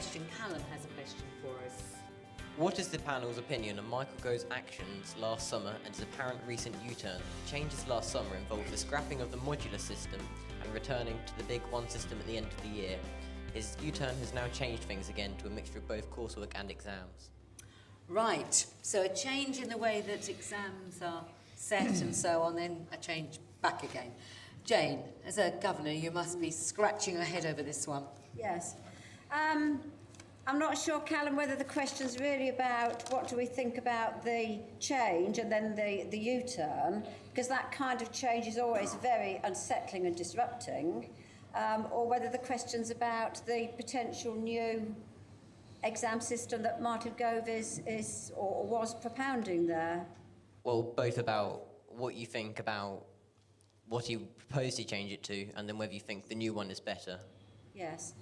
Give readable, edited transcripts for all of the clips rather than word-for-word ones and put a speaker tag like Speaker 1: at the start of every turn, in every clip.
Speaker 1: question. Callum has a question for us.
Speaker 2: What is the panel's opinion on Michael Gove's actions last summer and his apparent recent U-turn? Changes last summer involved the scrapping of the modular system and returning to the big one system at the end of the year. His U-turn has now changed things again to a mixture of both coursework and exams.
Speaker 1: Right, so a change in the way that exams are set and so on, then a change back again. Jane, as a governor, you must be scratching your head over this one.
Speaker 3: Yes. I'm not sure, Callum, whether the question's really about what do we think about the change and then the U-turn, because that kind of change is always very unsettling and disrupting, or whether the question's about the potential new exam system that Martin Gove is or was propounding there.
Speaker 2: Well, both about what you think about what he proposed to change it to, and then whether you think the new one is better.
Speaker 3: Yes.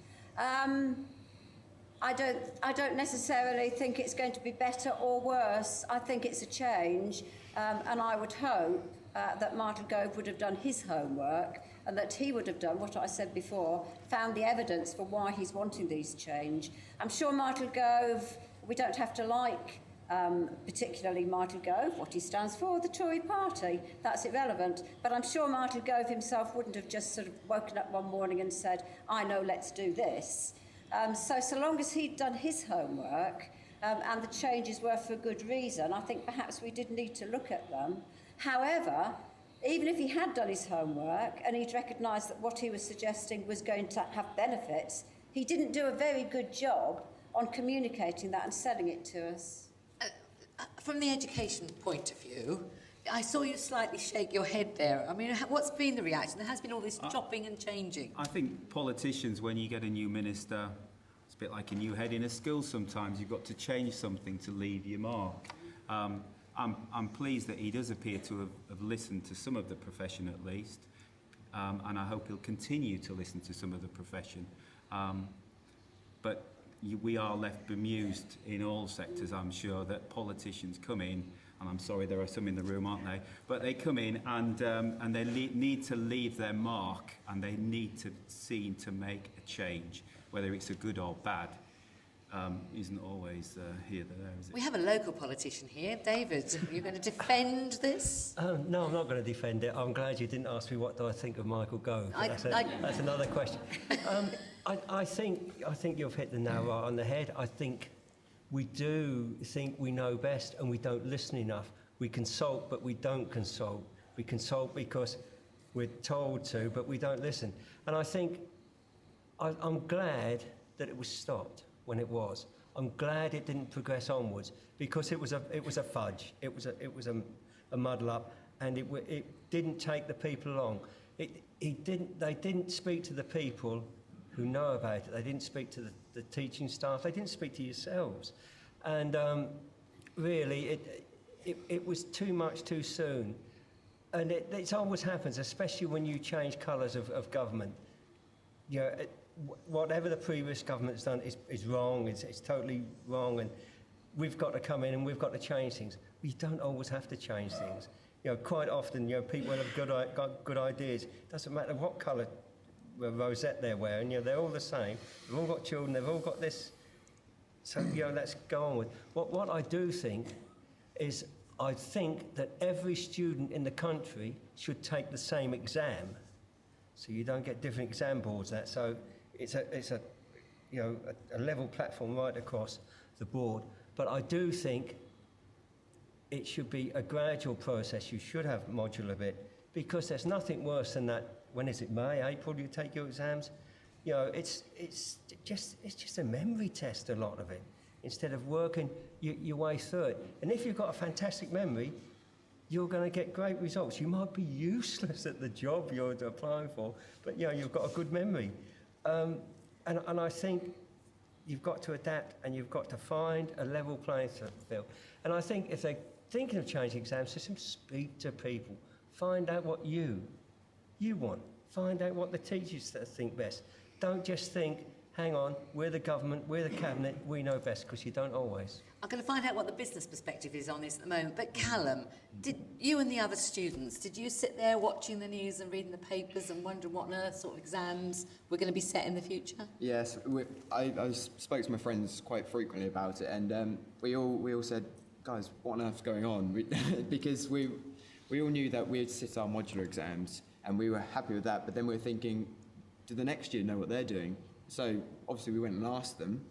Speaker 3: I don't necessarily think it's going to be better or worse. I think it's a change, and I would hope that Martin Gove would have done his homework and that he would have done what I said before, found the evidence for why he's wanting these change. I'm sure Martin Gove, we don't have to like particularly Martin Gove, what he stands for, the Tory party, that's irrelevant. But I'm sure Martin Gove himself wouldn't have just sort of woken up one morning and said, I know, let's do this. So long as he'd done his homework and the changes were for good reason, I think perhaps we did need to look at them. However, even if he had done his homework and he'd recognised that what he was suggesting was going to have benefits, he didn't do a very good job on communicating that and selling it to us.
Speaker 1: From the education point of view, I saw you slightly shake your head there. I mean, what's been the reaction? There has been all this chopping and changing.
Speaker 4: I think politicians, when you get a new minister, it's a bit like a new head in a school sometimes. You've got to change something to leave your mark. I'm pleased that he does appear to have listened to some of the profession at least, and I hope he'll continue to listen to some of the profession. But we are left bemused in all sectors, I'm sure, that politicians come in, and I'm sorry there are some in the room, aren't they? But they come in and they need to leave their mark, and they need to seem to make a change, whether it's a good or bad. Isn't always here there, is it?
Speaker 1: We have a local politician here. David, are you going to defend this?
Speaker 5: No, I'm not going to defend it. I'm glad you didn't ask me what do I think of Michael Gove. That's another question. I think you've hit the nail right on the head. I think we do think we know best and we don't listen enough. We consult, but we don't consult. We consult because we're told to, but we don't listen. And I think I'm glad that it was stopped when it was. I'm glad it didn't progress onwards because it was a fudge. It was a muddle up, and it didn't take the people along. They didn't speak to the people who know about it. They didn't speak to the teaching staff. They didn't speak to yourselves, and really it was too much too soon. And it always happens, especially when you change colours of government. You know, whatever the previous government's done is wrong. It's totally wrong, and we've got to come in and we've got to change things. We don't always have to change things. You know, quite often, you know, people have got good ideas. It doesn't matter what colour rosette they're wearing. You know, they're all the same. They've all got children. They've all got this. So, you know, let's go on with what I do think is I think that every student in the country should take the same exam. So you don't get different exam boards. So it's a you know a level platform right across the board. But I do think it should be a gradual process. You should have modular bit because there's nothing worse than that. When is it? May, April? You take your exams. You know, it's just a memory test. A lot of it, instead of working your way through it. And if you've got a fantastic memory, you're going to get great results. You might be useless at the job you're applying for, but you know you've got a good memory. And I think you've got to adapt and you've got to find a level playing field. And I think if they're thinking of changing exam systems, speak to people. Find out what you want. Find out what the teachers think best. Don't just think hang on, we're the government, we're the cabinet, we know best, because you don't always.
Speaker 1: I'm going to find out what the business perspective is on this at the moment. But Callum, did you and the other students, did you sit there watching the news and reading the papers and wondering what on earth sort of exams were going to be set in the future?
Speaker 6: Yes, I spoke to my friends quite frequently about it, and we all said, guys, what on earth's going on? Because we all knew that we'd sit our modular exams, and we were happy with that, but then we were thinking, do the next year know what they're doing? So obviously we went and asked them.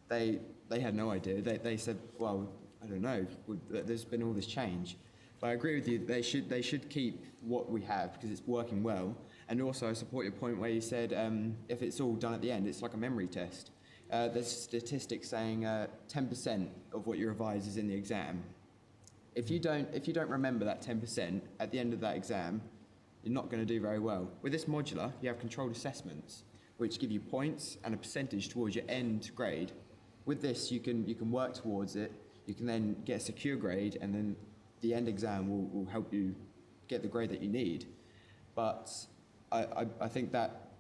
Speaker 6: They had no idea. They said, well, I don't know, there's been all this change. But I agree with you, they should keep what we have because it's working well. And also I support your point where you said if it's all done at the end, it's like a memory test. There's statistics saying 10% of what you revise is in the exam. If you don't remember that 10% at the end of that exam, you're not going to do very well. With this modular, you have controlled assessments, which give you points and a percentage towards your end grade. With this, you can work towards it. You can then get a secure grade, and then the end exam will help you get the grade that you need. But I think that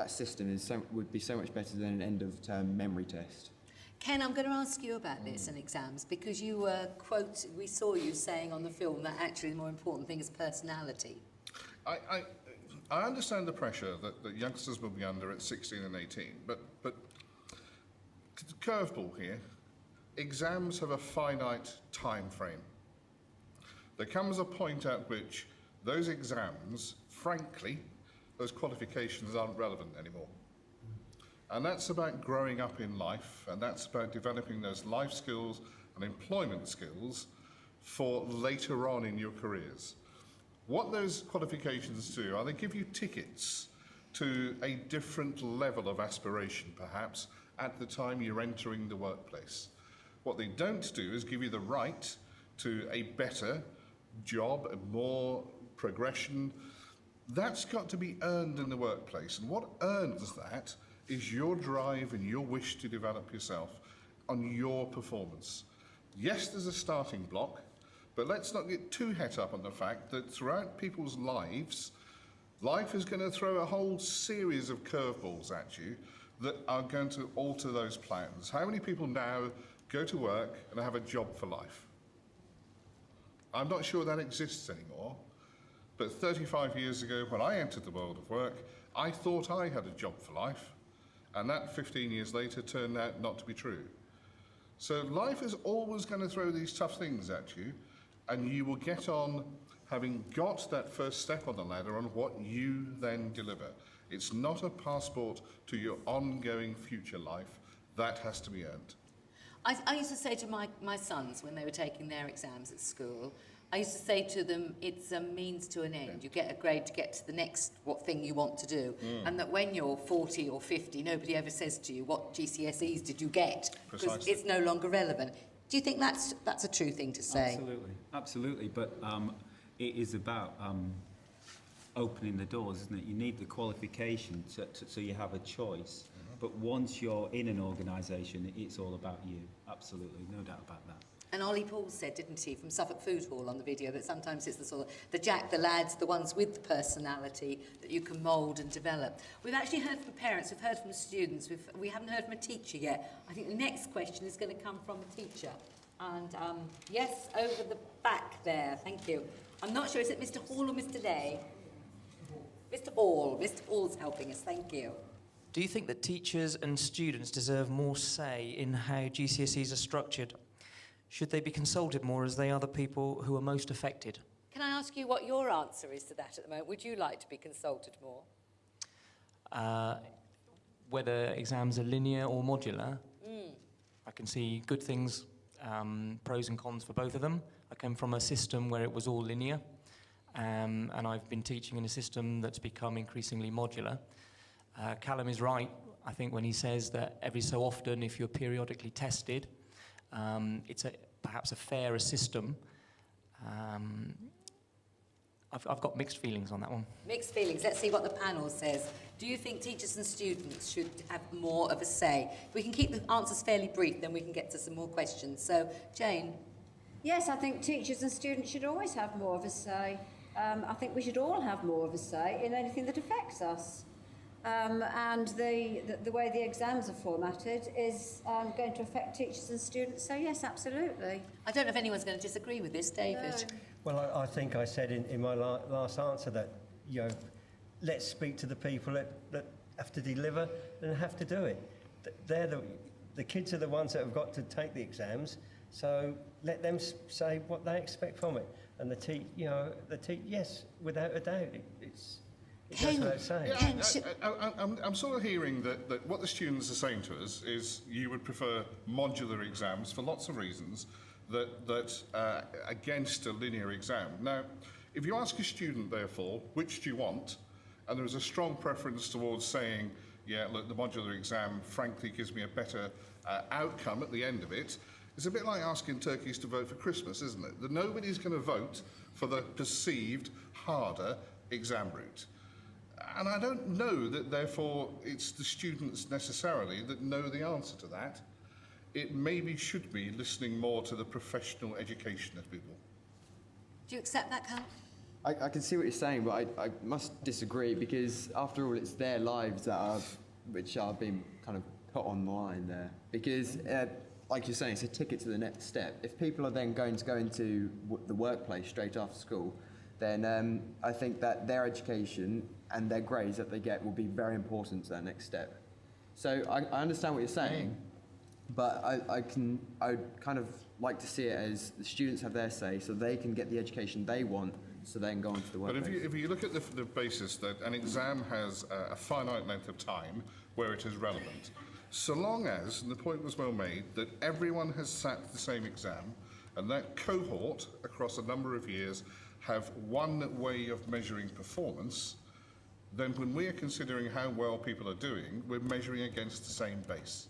Speaker 6: system would be so much better than an end-of-term memory test.
Speaker 1: Ken, I'm going to ask you about this and exams because you we saw you saying on the film that actually the more important thing is personality.
Speaker 7: I understand the pressure that youngsters will be under at 16 and 18, but curveball here, exams have a finite time frame. There comes a point at which those exams, frankly, those qualifications aren't relevant anymore. And that's about growing up in life, and that's about developing those life skills and employment skills for later on in your careers. What those qualifications do are they give you tickets to a different level of aspiration, perhaps, at the time you're entering the workplace. What they don't do is give you the right to a better job, more progression. That's got to be earned in the workplace. And what earns that is your drive and your wish to develop yourself on your performance. Yes, there's a starting block, but let's not get too het up on the fact that throughout people's lives, life is going to throw a whole series of curveballs at you that are going to alter those plans. How many people now go to work and have a job for life? I'm not sure that exists anymore, but 35 years ago when I entered the world of work, I thought I had a job for life, and that 15 years later turned out not to be true. So life is always going to throw these tough things at you, and you will get on having got that first step on the ladder on what you then deliver. It's not a passport to your ongoing future life. That has to be earned.
Speaker 1: I used to say to my sons when they were taking their exams at school, I used to say to them, it's a means to an end. You get a grade to get to the next thing you want to do. And that when you're 40 or 50, nobody ever says to you, what GCSEs did you get? Because it's no longer relevant. Do you think that's a true thing to say?
Speaker 4: Absolutely. But it is about opening the doors, isn't it? You need the qualification so you have a choice. But once you're in an organisation, it's all about you. Absolutely, no doubt about that.
Speaker 1: And Ollie Paul said, didn't he, from Suffolk Food Hall on the video, that sometimes it's the sort of the lads, the ones with the personality that you can mould and develop. We've actually heard from parents, we've heard from students, we haven't heard from a teacher yet. I think the next question is going to come from a teacher. And yes, over the back there, thank you. I'm not sure, is it Mr. Hall or Mr. Day? Mr. Hall. Mr. Hall's helping us, thank you.
Speaker 8: Do you think that teachers and students deserve more say in how GCSEs are structured? Should they be consulted more as they are the people who are most affected?
Speaker 1: Can I ask you what your answer is to that at the moment? Would you like to be consulted more?
Speaker 8: Whether exams are linear or modular, I can see good things, pros and cons for both of them. I came from a system where it was all linear, and I've been teaching in a system that's become increasingly modular. Callum is right, I think, when he says that every so often, if you're periodically tested, it's perhaps a fairer system. I've got mixed feelings on that one.
Speaker 1: Mixed feelings. Let's see what the panel says. Do you think teachers and students should have more of a say? If we can keep the answers fairly brief, then we can get to some more questions. So, Jane?
Speaker 3: Yes, I think teachers and students should always have more of a say. I think we should all have more of a say in anything that affects us. and the way the exams are formatted is going to affect teachers and students. So yes, absolutely.
Speaker 1: I don't know if anyone's going to disagree with this, David.
Speaker 3: No.
Speaker 5: Well, I think I said in my last answer that, you know, let's speak to the people that have to deliver and have to do it. They're the kids are the ones that have got to take the exams, so let them say what they expect from it. And yes, without a doubt, it goes without saying.
Speaker 7: Yeah, I'm sort of hearing that what the students are saying to us is you would prefer modular exams for lots of reasons against a linear exam. Now, if you ask a student, therefore, which do you want, and there is a strong preference towards saying, yeah, look, the modular exam, frankly, gives me a better outcome at the end of it, it's a bit like asking turkeys to vote for Christmas, isn't it? That nobody's going to vote for the perceived harder exam route. And I don't know that, therefore, it's the students necessarily that know the answer to that. It maybe should be listening more to the professional education of people.
Speaker 1: Do you accept that, Carl?
Speaker 6: I can see what you're saying, but I must disagree, because after all, it's their lives which are being kind of put on the line there. Because, like you're saying, it's a ticket to the next step. If people are then going to go into the workplace straight after school, then I think that their education and their grades that they get will be very important to that next step. So I understand what you're saying, but I would kind of like to see it as the students have their say, so they can get the education they want, so they can go into the workplace.
Speaker 7: But if you look at the basis that an exam has a finite length of time where it is relevant, so long as, and the point was well made, that everyone has sat the same exam, and that cohort across a number of years have one way of measuring performance, then when we are considering how well people are doing, we're measuring against the same base.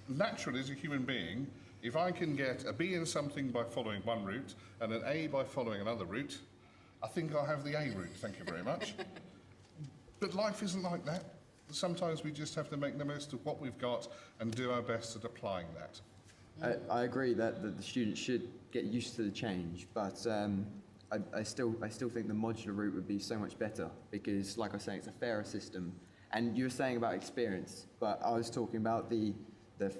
Speaker 7: Naturally, as a human being, if I can get a B in something by following one route and an A by following another route, I think I'll have the A route, thank you very much. But life isn't like that. Sometimes we just have to make the most of what we've got and do our best at applying that.
Speaker 6: I agree that the students should get used to the change, but I still think the modular route would be so much better, because, like I was saying, it's a fairer system. And you were saying about experience, but I was talking about the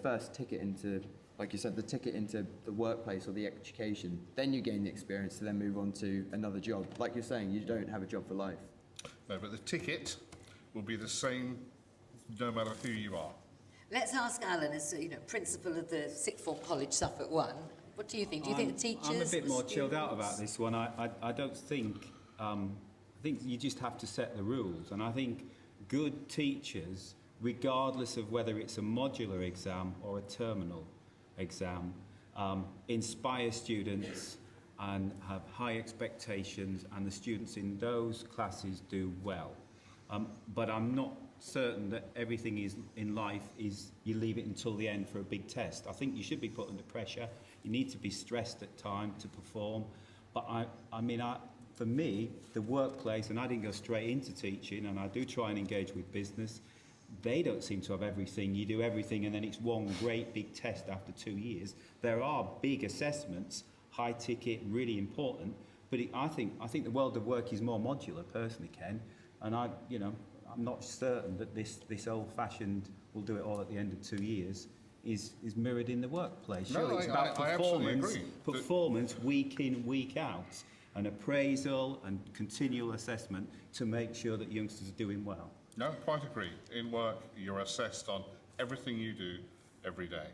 Speaker 6: first ticket into, like you said, the ticket into the workplace or the education. Then you gain the experience to then move on to another job. Like you're saying, you don't have a job for life.
Speaker 7: No, but the ticket will be the same no matter who you are.
Speaker 1: Let's ask Alan, as principal of the Sixth Form College, Suffolk 1. What do you think? Do you think the teachers...
Speaker 4: I'm a bit more chilled out
Speaker 1: students?
Speaker 4: about this one. I don't think... I think you just have to set the rules. And I think good teachers, regardless of whether it's a modular exam or a terminal exam, inspire students and have high expectations, and the students in those classes do well. But I'm not certain that everything is in life is you leave it until the end for a big test. I think you should be put under pressure. You need to be stressed at time to perform. But for me, the workplace, and I didn't go straight into teaching, and I do try and engage with business, they don't seem to have everything. You do everything and then it's one great big test after 2 years. There are big assessments, high ticket, really important, but I think the world of work is more modular, personally, Ken, and I'm not certain that this old-fashioned, we'll do it all at the end of 2 years, is mirrored in the workplace.
Speaker 7: No,
Speaker 4: Surely it's about
Speaker 7: I
Speaker 4: performance week in, week out, and appraisal and continual assessment to make sure that youngsters are doing well.
Speaker 7: No, quite agree. In work, you're assessed on everything you do every day.